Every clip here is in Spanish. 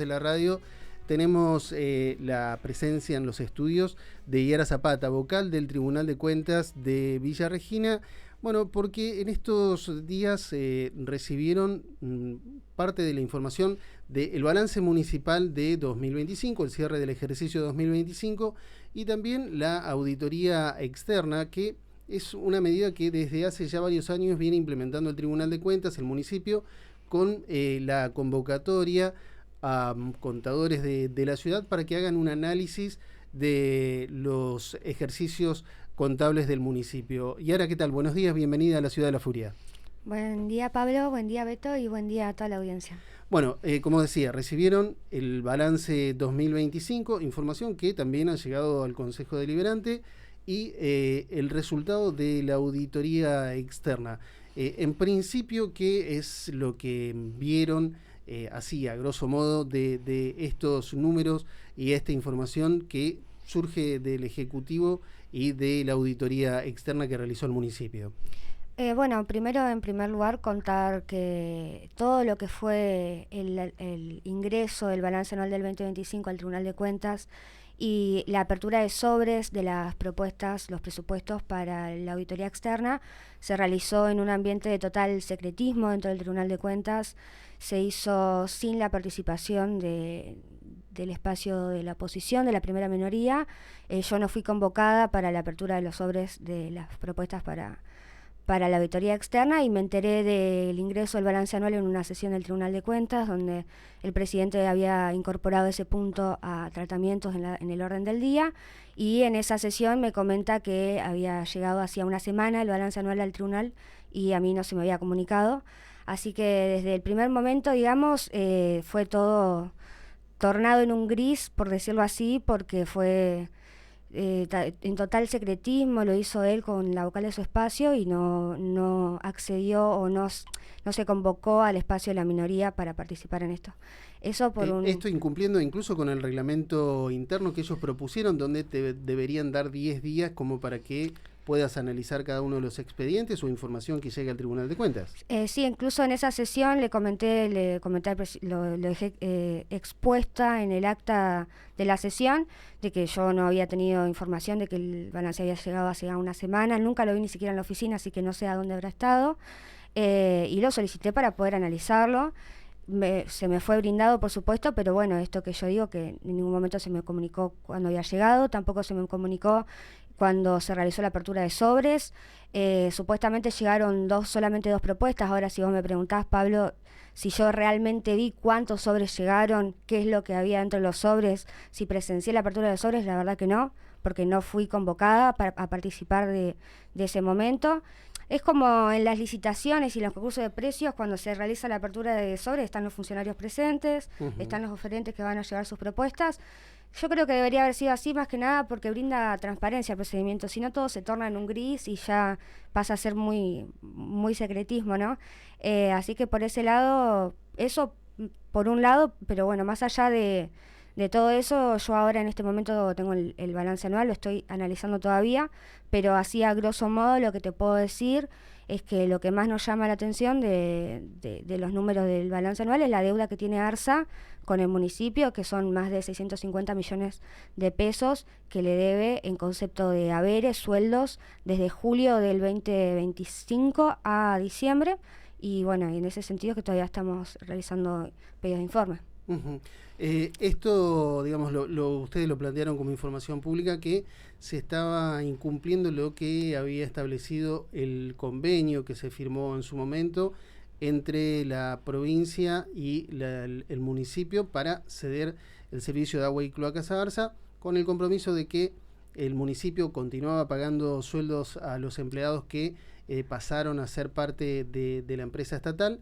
de la radio tenemos la presencia en los estudios de Yara Zapata, vocal del Tribunal de Cuentas de Villa Regina. Bueno, porque en estos días recibieron parte de la información del balance municipal de 2025, el cierre del ejercicio 2025, y también la auditoría externa, que es una medida que desde hace ya varios años viene implementando el Tribunal de Cuentas, el municipio, con la convocatoria a contadores de la ciudad para que hagan un análisis de los ejercicios contables del municipio. Yara, ¿qué tal? Buenos días, bienvenida a la Ciudad de la Furia. Buen día, Pablo, buen día, Beto, y buen día a toda la audiencia. Bueno, como decía, recibieron el balance 2025, información que también ha llegado al Consejo Deliberante, y el resultado de la auditoría externa. En principio, ¿qué es lo que vieron así, a grosso modo, de estos números y esta información que surge del Ejecutivo y de la auditoría externa que realizó el municipio? Bueno, primero, en primer lugar, contar que todo lo que fue el ingreso del balance anual del 2025 al Tribunal de Cuentas y la apertura de sobres de las propuestas, los presupuestos para la auditoría externa, se realizó en un ambiente de total secretismo dentro del Tribunal de Cuentas. Se hizo sin la participación del espacio de la oposición, de la primera minoría. Yo no fui convocada para la apertura de los sobres de las propuestas para la auditoría externa, y me enteré del ingreso del balance anual en una sesión del Tribunal de Cuentas, donde el presidente había incorporado ese punto a tratamientos en el orden del día, y en esa sesión me comenta que había llegado hacía una semana el balance anual al tribunal y a mí no se me había comunicado. Así que desde el primer momento, digamos, fue todo tornado en un gris, por decirlo así, porque fue en total secretismo. Lo hizo él con la vocal de su espacio y no accedió o no se convocó al espacio de la minoría para participar en esto. Eso por esto incumpliendo incluso con el reglamento interno que ellos propusieron, donde te deberían dar 10 días como para que puedas analizar cada uno de los expedientes o información que llegue al Tribunal de Cuentas. Sí, incluso en esa sesión le comenté lo dejé expuesta en el acta de la sesión, de que yo no había tenido información de que el balance había llegado hace una semana. Nunca lo vi ni siquiera en la oficina, así que no sé a dónde habrá estado, y lo solicité para poder analizarlo. Se me fue brindado, por supuesto, pero bueno, esto que yo digo, que en ningún momento se me comunicó cuando había llegado, tampoco se me comunicó cuando se realizó la apertura de sobres. Supuestamente llegaron solamente dos propuestas. Ahora, si vos me preguntás, Pablo, si yo realmente vi cuántos sobres llegaron, qué es lo que había dentro de los sobres, si presencié la apertura de sobres, la verdad que no, porque no fui convocada a participar de ese momento. Es como en las licitaciones y los concursos de precios, cuando se realiza la apertura de sobres, están los funcionarios presentes, están los oferentes que van a llevar sus propuestas. Yo creo que debería haber sido así, más que nada porque brinda transparencia al procedimiento, si no todo se torna en un gris y ya pasa a ser muy, muy secretismo, ¿no? Así que por ese lado, eso por un lado, pero bueno, más allá de todo eso, yo ahora en este momento tengo el balance anual, lo estoy analizando todavía, pero así a grosso modo lo que te puedo decir es que lo que más nos llama la atención de los números del balance anual es la deuda que tiene ARSA con el municipio, que son más de 650 millones de pesos que le debe en concepto de haberes, sueldos, desde julio del 2025 a diciembre. Y bueno, en ese sentido que todavía estamos realizando pedidos de informe. Esto, digamos, ustedes lo plantearon como información pública, que se estaba incumpliendo lo que había establecido el convenio que se firmó en su momento entre la provincia y el municipio para ceder el servicio de agua y cloacas a ARSA, con el compromiso de que el municipio continuaba pagando sueldos a los empleados que pasaron a ser parte de la empresa estatal,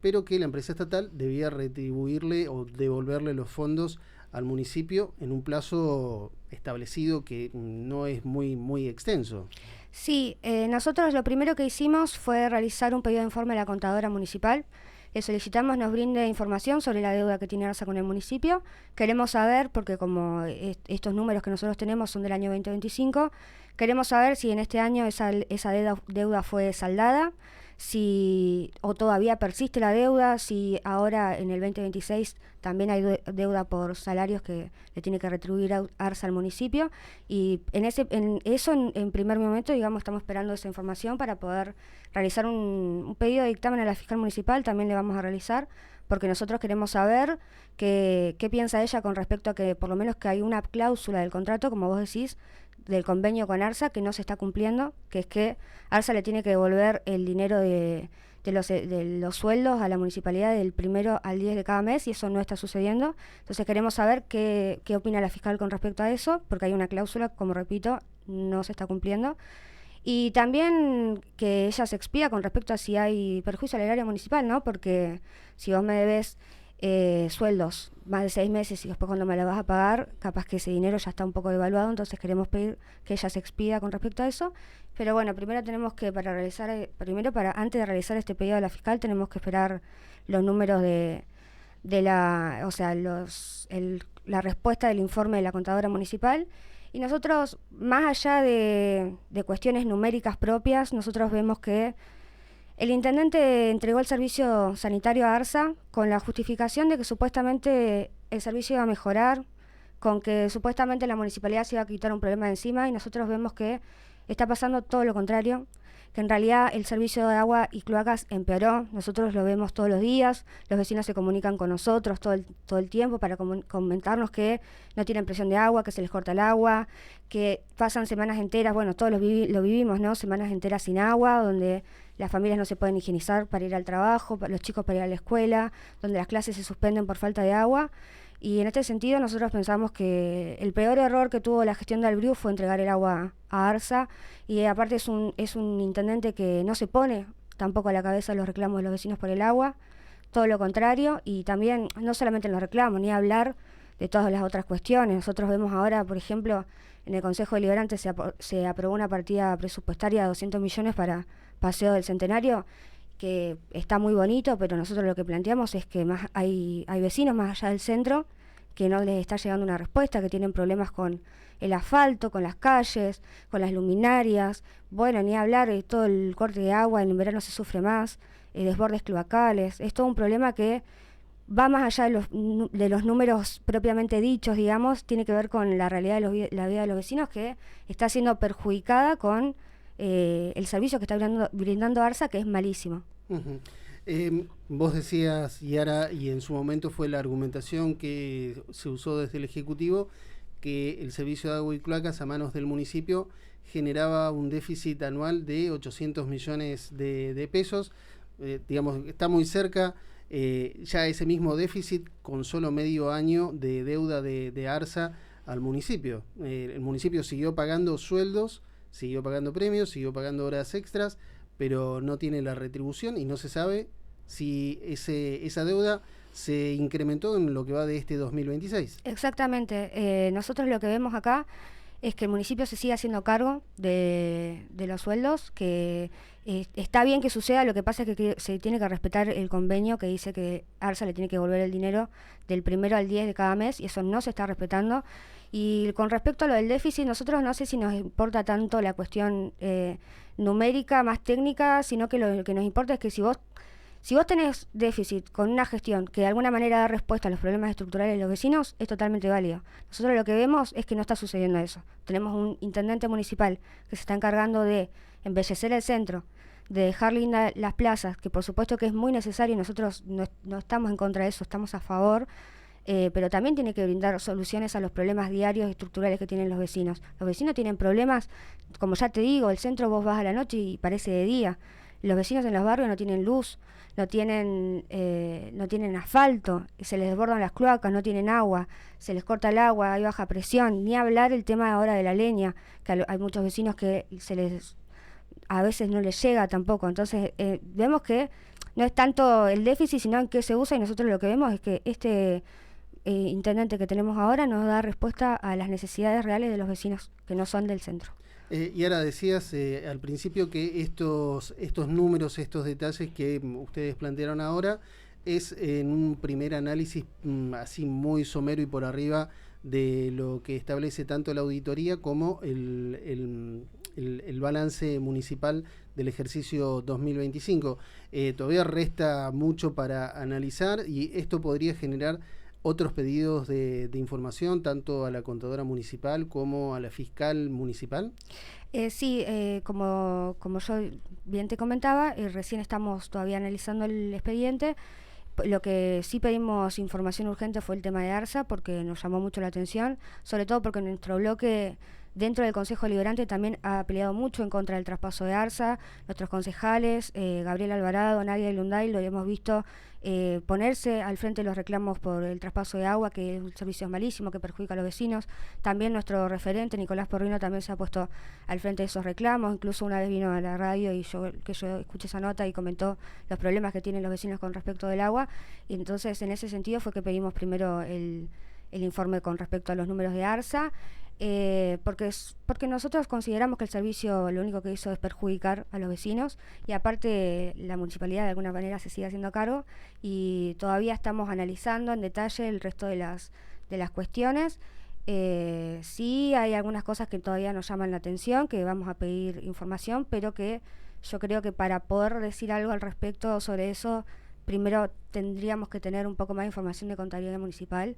pero que la empresa estatal debía retribuirle o devolverle los fondos al municipio en un plazo establecido que no es muy extenso. Sí, nosotros lo primero que hicimos fue realizar un pedido de informe a la contadora municipal. Le solicitamos nos brinde información sobre la deuda que tiene ARSA con el municipio. Queremos saber, porque como estos números que nosotros tenemos son del año 2025, queremos saber si en este año esa deuda fue saldada, si o todavía persiste la deuda, si ahora en el 2026 también hay deuda por salarios que le tiene que retribuir ARSA al municipio, y en primer momento, digamos, estamos esperando esa información para poder realizar un pedido de dictamen a la fiscal municipal. También le vamos a realizar, porque nosotros queremos saber qué piensa ella con respecto a que por lo menos que hay una cláusula del contrato, como vos decís, del convenio con ARSA, que no se está cumpliendo, que es que ARSA le tiene que devolver el dinero de los sueldos a la municipalidad del 1 al 10 de cada mes, y eso no está sucediendo. Entonces queremos saber qué opina la fiscal con respecto a eso, porque hay una cláusula, como repito, no se está cumpliendo. Y también que ella se expida con respecto a si hay perjuicio al erario municipal, ¿no? Porque si vos me debes sueldos más de 6 meses y después cuando me lo vas a pagar, capaz que ese dinero ya está un poco devaluado, entonces queremos pedir que ella se expida con respecto a eso. Pero bueno, primero tenemos que, antes de realizar este pedido a la fiscal, tenemos que esperar los números la respuesta del informe de la contadora municipal. Y nosotros, más allá de cuestiones numéricas propias, nosotros vemos que el intendente entregó el servicio sanitario a ARSA con la justificación de que supuestamente el servicio iba a mejorar, con que supuestamente la municipalidad se iba a quitar un problema de encima, y nosotros vemos que está pasando todo lo contrario, que en realidad el servicio de agua y cloacas empeoró. Nosotros lo vemos todos los días, los vecinos se comunican con nosotros todo el tiempo para comentarnos que no tienen presión de agua, que se les corta el agua, que pasan semanas enteras, bueno, todos lo vivimos, ¿no? Semanas enteras sin agua, donde las familias no se pueden higienizar para ir al trabajo, los chicos para ir a la escuela, donde las clases se suspenden por falta de agua. Y en este sentido nosotros pensamos que el peor error que tuvo la gestión de Albriú fue entregar el agua a ARSA, y aparte es un intendente que no se pone tampoco a la cabeza los reclamos de los vecinos por el agua, todo lo contrario, y también no solamente en los reclamos, ni hablar de todas las otras cuestiones. Nosotros vemos ahora, por ejemplo, en el Consejo Deliberante se aprobó una partida presupuestaria de 200 millones para Paseo del Centenario, que está muy bonito, pero nosotros lo que planteamos es que hay vecinos más allá del centro que no les está llegando una respuesta, que tienen problemas con el asfalto, con las calles, con las luminarias, bueno, ni hablar de todo el corte de agua, en verano se sufre más, desbordes cloacales. Es todo un problema que va más allá de los números propiamente dichos, digamos, tiene que ver con la realidad de la vida de los vecinos, que está siendo perjudicada con el servicio que está brindando ARSA, que es malísimo. Uh-huh. Vos decías, Yara, y en su momento fue la argumentación que se usó desde el Ejecutivo, que el servicio de agua y cloacas a manos del municipio generaba un déficit anual de 800 millones de pesos. Digamos, está muy cerca ya ese mismo déficit con solo medio año de deuda de ARSA al municipio. El municipio siguió pagando sueldos, siguió pagando premios, siguió pagando horas extras, pero no tiene la retribución y no se sabe si esa deuda se incrementó en lo que va de este 2026. Exactamente. Nosotros lo que vemos acá es que el municipio se sigue haciendo cargo de los sueldos, que está bien que suceda, lo que pasa es que se tiene que respetar el convenio que dice que ARSA le tiene que devolver el dinero del 1 al 10 de cada mes, y eso no se está respetando. Y con respecto a lo del déficit, nosotros no sé si nos importa tanto la cuestión numérica, más técnica, sino que lo que nos importa es que si vos tenés déficit con una gestión que de alguna manera da respuesta a los problemas estructurales de los vecinos, es totalmente válido. Nosotros lo que vemos es que no está sucediendo eso. Tenemos un intendente municipal que se está encargando de embellecer el centro, de dejar lindas las plazas, que por supuesto que es muy necesario, y nosotros no estamos en contra de eso, estamos a favor, pero también tiene que brindar soluciones a los problemas diarios estructurales que tienen los vecinos. Los vecinos tienen problemas, como ya te digo, el centro vos vas a la noche y parece de día. Los vecinos en los barrios no tienen luz, no tienen asfalto, se les desbordan las cloacas, no tienen agua, se les corta el agua, hay baja presión, ni hablar el tema ahora de la leña, que hay muchos vecinos que a veces no les llega tampoco. Entonces vemos que no es tanto el déficit, sino en qué se usa, y nosotros lo que vemos es que este intendente que tenemos ahora no da respuesta a las necesidades reales de los vecinos que no son del centro. Y ahora decías al principio que estos números, estos detalles que ustedes plantearon ahora, es en un primer análisis así muy somero y por arriba de lo que establece tanto la auditoría como el balance municipal del ejercicio 2025. Todavía resta mucho para analizar y esto podría generar otros pedidos de información, tanto a la contadora municipal como a la fiscal municipal. Sí, como yo bien te comentaba, recién estamos todavía analizando el expediente. Lo que sí pedimos información urgente fue el tema de ARSA, porque nos llamó mucho la atención, sobre todo porque nuestro bloque dentro del Consejo Deliberante también ha peleado mucho en contra del traspaso de ARSA. Nuestros concejales, Gabriel Alvarado, Nadia Lunday, lo hemos visto ponerse al frente de los reclamos por el traspaso de agua, que es un servicio malísimo, que perjudica a los vecinos. También nuestro referente, Nicolás Porrino, también se ha puesto al frente de esos reclamos. Incluso una vez vino a la radio y yo escuché esa nota y comentó los problemas que tienen los vecinos con respecto del agua. Y entonces, en ese sentido, fue que pedimos primero el informe con respecto a los números de ARSA. Porque nosotros consideramos que el servicio lo único que hizo es perjudicar a los vecinos, y aparte la municipalidad de alguna manera se sigue haciendo cargo, y todavía estamos analizando en detalle el resto de las cuestiones. Sí hay algunas cosas que todavía nos llaman la atención, que vamos a pedir información, pero que yo creo que para poder decir algo al respecto sobre eso, primero tendríamos que tener un poco más de información de contabilidad municipal,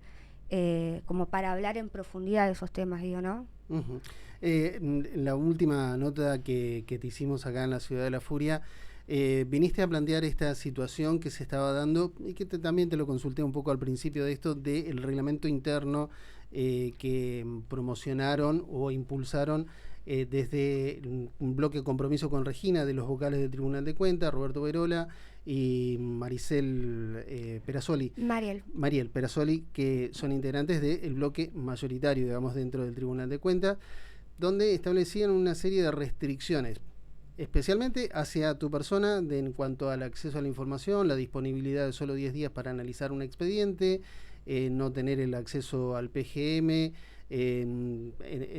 como para hablar en profundidad de esos temas, digo, ¿no? Uh-huh. En la última nota que te hicimos acá en la Ciudad de la Furia, viniste a plantear esta situación que se estaba dando y que también te lo consulté un poco al principio de esto, del reglamento interno que promocionaron o impulsaron desde un bloque de compromiso con Regina, de los vocales del Tribunal de Cuentas, Roberto Verola y Maricel Perazzoli. Mariel Perazzoli, que son integrantes del bloque mayoritario, digamos, dentro del Tribunal de Cuentas, donde establecían una serie de restricciones, especialmente hacia tu persona, en cuanto al acceso a la información, la disponibilidad de solo 10 días para analizar un expediente, no tener el acceso al PGM,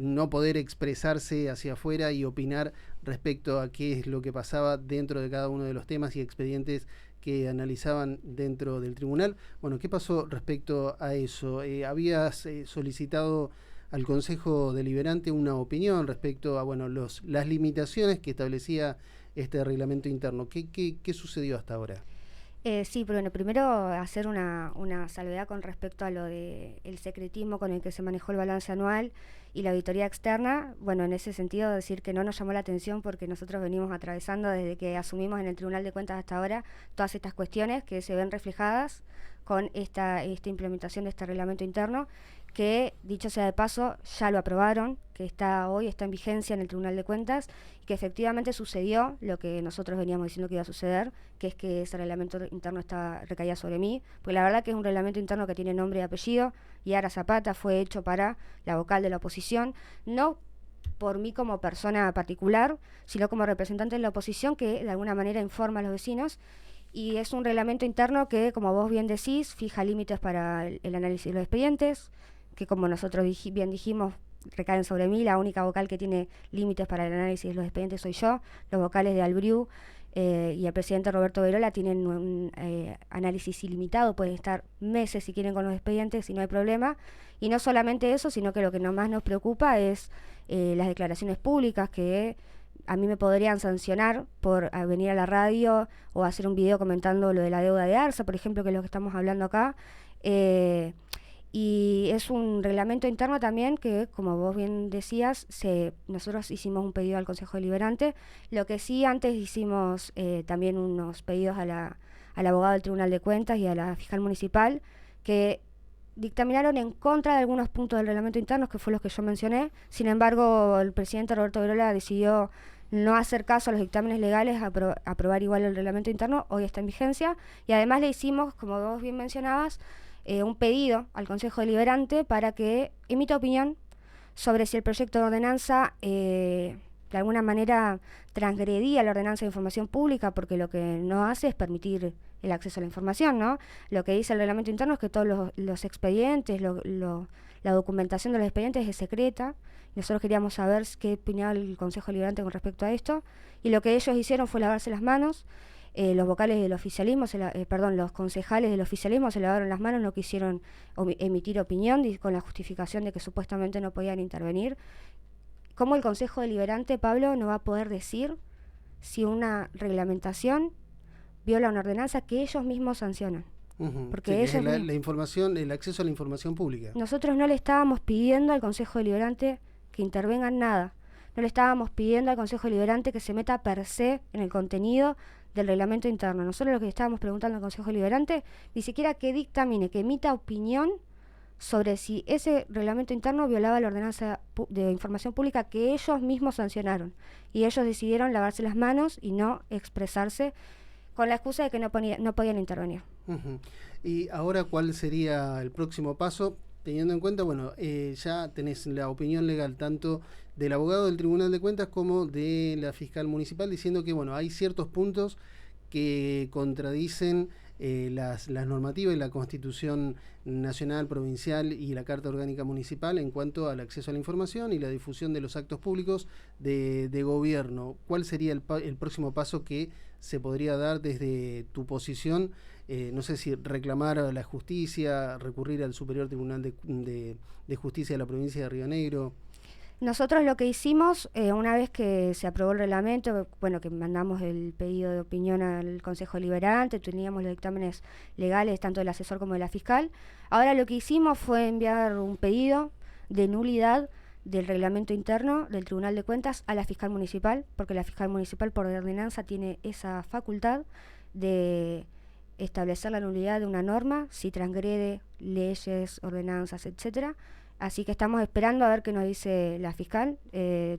no poder expresarse hacia afuera y opinar respecto a qué es lo que pasaba dentro de cada uno de los temas y expedientes que analizaban dentro del tribunal. Bueno, ¿qué pasó respecto a eso? ¿Habías solicitado al Consejo Deliberante una opinión respecto a las limitaciones que establecía este reglamento interno? ¿Qué sucedió hasta ahora? Sí, pero bueno, primero hacer una salvedad con respecto a lo de el secretismo con el que se manejó el balance anual y la auditoría externa. Bueno, en ese sentido decir que no nos llamó la atención, porque nosotros venimos atravesando desde que asumimos en el Tribunal de Cuentas hasta ahora todas estas cuestiones que se ven reflejadas con esta implementación de este reglamento interno, que, dicho sea de paso, ya lo aprobaron, que hoy está en vigencia en el Tribunal de Cuentas, y que efectivamente sucedió lo que nosotros veníamos diciendo que iba a suceder, que es que ese reglamento interno recaía sobre mí, porque la verdad que es un reglamento interno que tiene nombre y apellido. Yara Zapata fue hecho para la vocal de la oposición, no por mí como persona particular, sino como representante de la oposición que de alguna manera informa a los vecinos. Y es un reglamento interno que, como vos bien decís, fija límites para el análisis de los expedientes, que, como nosotros bien dijimos, recaen sobre mí. La única vocal que tiene límites para el análisis de los expedientes soy yo. Los vocales de Albriu y el presidente Roberto Verola tienen un análisis ilimitado, pueden estar meses si quieren con los expedientes y no hay problema. Y no solamente eso, sino que lo que más nos preocupa es las declaraciones públicas, que a mí me podrían sancionar por venir a la radio o hacer un video comentando lo de la deuda de ARSA, por ejemplo, que es lo que estamos hablando acá. Y es un reglamento interno también que, como vos bien decías, nosotros hicimos un pedido al Consejo Deliberante. Lo que sí, antes hicimos también unos pedidos al abogado del Tribunal de Cuentas y a la fiscal municipal, que dictaminaron en contra de algunos puntos del reglamento interno, que fue los que yo mencioné. Sin embargo, el presidente Roberto Verola decidió no hacer caso a los dictámenes legales, aprobar igual el reglamento interno. Hoy está en vigencia, y además le hicimos, como vos bien mencionabas, un pedido al Consejo Deliberante para que emita opinión sobre si el proyecto de ordenanza de alguna manera transgredía la ordenanza de información pública, porque lo que no hace es permitir el acceso a la información, ¿no? Lo que dice el reglamento interno es que todos los expedientes, la documentación de los expedientes es secreta. Nosotros queríamos saber qué opinaba el Consejo Deliberante con respecto a esto, y lo que ellos hicieron fue lavarse las manos. Los vocales del oficialismo, los concejales del oficialismo se lavaron las manos, no quisieron emitir opinión con la justificación de que supuestamente no podían intervenir. ¿cómo el Consejo Deliberante, Pablo, no va a poder decir si una reglamentación viola una ordenanza que ellos mismos sancionan? Porque sí, la información, el acceso a la información pública. Nosotros no le estábamos pidiendo al Consejo Deliberante que intervenga en nada. No le estábamos pidiendo al Consejo Deliberante que se meta per se en el contenido del reglamento interno. Nosotros lo que estábamos preguntando al Consejo Deliberante, ni siquiera que dictamine, que emita opinión sobre si ese reglamento interno violaba la ordenanza de información pública que ellos mismos sancionaron. Y ellos decidieron lavarse las manos y no expresarse con la excusa de que no podían intervenir. Y ahora, ¿cuál sería el próximo paso? Teniendo en cuenta, bueno, ya tenés la opinión legal tanto del abogado del Tribunal de Cuentas como de la fiscal municipal diciendo que, bueno, hay ciertos puntos que contradicen las normativas y la Constitución Nacional, Provincial y la Carta Orgánica Municipal en cuanto al acceso a la información y la difusión de los actos públicos de gobierno. ¿Cuál sería el próximo paso que se podría dar desde tu posición? No sé si reclamar a la justicia, recurrir al Superior Tribunal de Justicia de la provincia de Río Negro. Nosotros lo que hicimos, una vez que se aprobó el reglamento, bueno, que mandamos el pedido de opinión al Consejo Deliberante, teníamos los dictámenes legales tanto del asesor como de la fiscal, ahora lo que hicimos fue enviar un pedido de nulidad del reglamento interno del Tribunal de Cuentas a la fiscal municipal, porque la fiscal municipal por ordenanza tiene esa facultad de establecer la nulidad de una norma si transgrede leyes, ordenanzas, etcétera. Así que estamos esperando a ver qué nos dice la fiscal.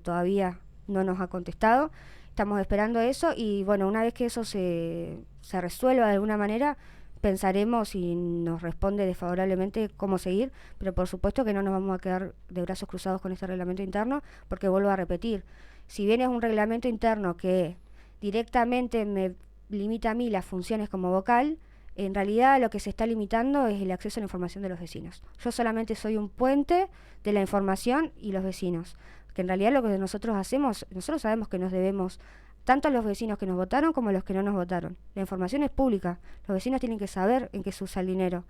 Todavía no nos ha contestado. Estamos esperando eso y bueno, una vez que eso se resuelva de alguna manera, pensaremos si nos responde desfavorablemente cómo seguir, pero por supuesto que no nos vamos a quedar de brazos cruzados con este reglamento interno, porque vuelvo a repetir, si bien es un reglamento interno que directamente me limita a mí las funciones como vocal, en realidad lo que se está limitando es el acceso a la información de los vecinos. Yo solamente soy un puente de la información y los vecinos, que en realidad lo que nosotros hacemos, nosotros sabemos que nos debemos tanto a los vecinos que nos votaron como a los que no nos votaron. La información es pública, los vecinos tienen que saber en qué se usa el dinero.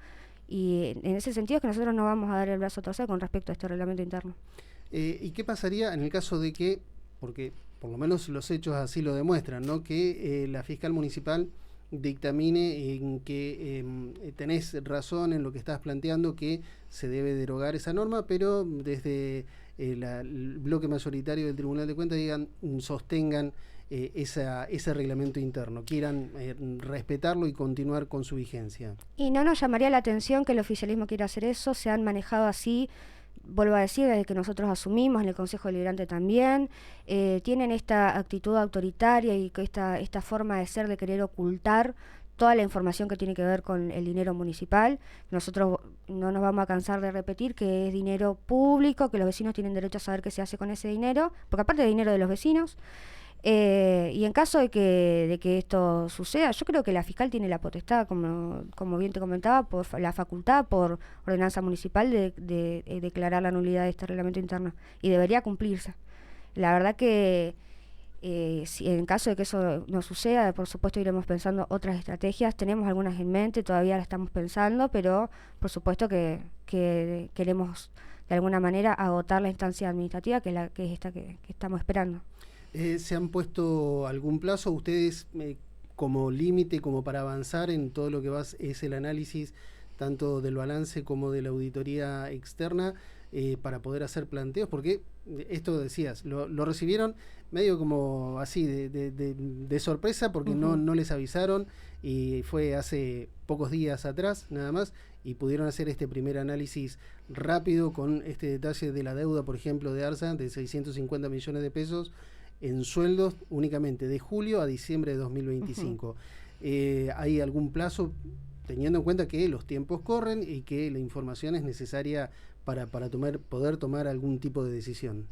Y en ese sentido es que nosotros no vamos a dar el brazo a torcer con respecto a este reglamento interno. ¿Y qué pasaría en el caso de que, porque por lo menos los hechos así lo demuestran, ¿no?, que la fiscal municipal dictamine en que tenés razón en lo que estás planteando, que se debe derogar esa norma, pero desde el bloque mayoritario del Tribunal de Cuentas sostengan ese reglamento interno, quieran respetarlo y continuar con su vigencia? Y no nos llamaría la atención que el oficialismo quiera hacer eso, se han manejado así, vuelvo a decir, desde que nosotros asumimos, en el Consejo Deliberante también, tienen esta actitud autoritaria y esta forma de ser, de querer ocultar toda la información que tiene que ver con el dinero municipal. Nosotros no nos vamos a cansar de repetir que es dinero público, que los vecinos tienen derecho a saber qué se hace con ese dinero, porque aparte es dinero de los vecinos. Y en caso de que esto suceda, yo creo que la fiscal tiene la potestad, como bien te comentaba, por la facultad, por ordenanza municipal, de declarar la nulidad de este reglamento interno, y debería cumplirse. La verdad que si en caso de que eso no suceda, por supuesto iremos pensando otras estrategias. Tenemos algunas en mente, todavía las estamos pensando, pero por supuesto que queremos de alguna manera agotar la instancia administrativa, que es esta que estamos esperando. ¿Se han puesto algún plazo ustedes como límite, como para avanzar en todo lo que es el análisis tanto del balance como de la auditoría externa, para poder hacer planteos? Porque esto decías, lo recibieron medio como así de sorpresa, porque no les avisaron, y fue hace pocos días atrás nada más, y pudieron hacer este primer análisis rápido con este detalle de la deuda, por ejemplo, de ARSA, de 650 millones de pesos en sueldos únicamente de julio a diciembre de 2025. ¿Hay algún plazo, teniendo en cuenta que los tiempos corren y que la información es necesaria para poder tomar algún tipo de decisión?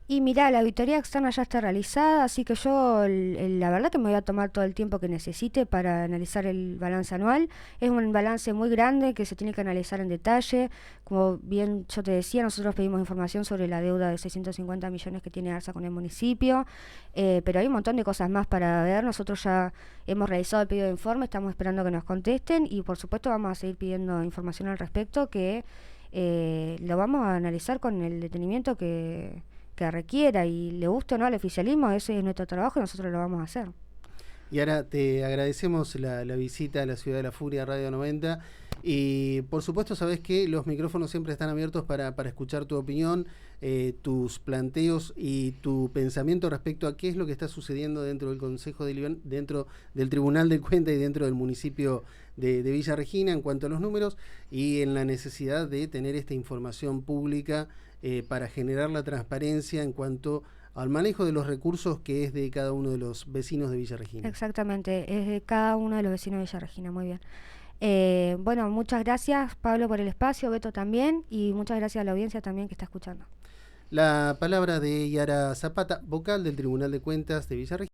Y mirá, la auditoría externa ya está realizada, así que yo la verdad que me voy a tomar todo el tiempo que necesite para analizar el balance anual. Es un balance muy grande que se tiene que analizar en detalle. Como bien yo te decía, nosotros pedimos información sobre la deuda de 650 millones que tiene ARSA con el municipio, pero hay un montón de cosas más para ver. Nosotros ya hemos realizado el pedido de informe, estamos esperando que nos contesten y por supuesto vamos a seguir pidiendo información al respecto, que lo vamos a analizar con el detenimiento que que requiera y le guste o no al oficialismo, ese es nuestro trabajo y nosotros lo vamos a hacer. Y ahora te agradecemos la visita a la Ciudad de la Furia, Radio 90. Y por supuesto, sabes que los micrófonos siempre están abiertos para escuchar tu opinión, tus planteos y tu pensamiento respecto a qué es lo que está sucediendo dentro del Consejo Deliberante, dentro del Tribunal de Cuentas y dentro del municipio de Villa Regina en cuanto a los números y en la necesidad de tener esta información pública para generar la transparencia en cuanto al manejo de los recursos que es de cada uno de los vecinos de Villa Regina. Exactamente, es de cada uno de los vecinos de Villa Regina, muy bien. Bueno, muchas gracias Pablo por el espacio, Beto también, y muchas gracias a la audiencia también que está escuchando. La palabra de Yara Zapata, vocal del Tribunal de Cuentas de Villa Regina.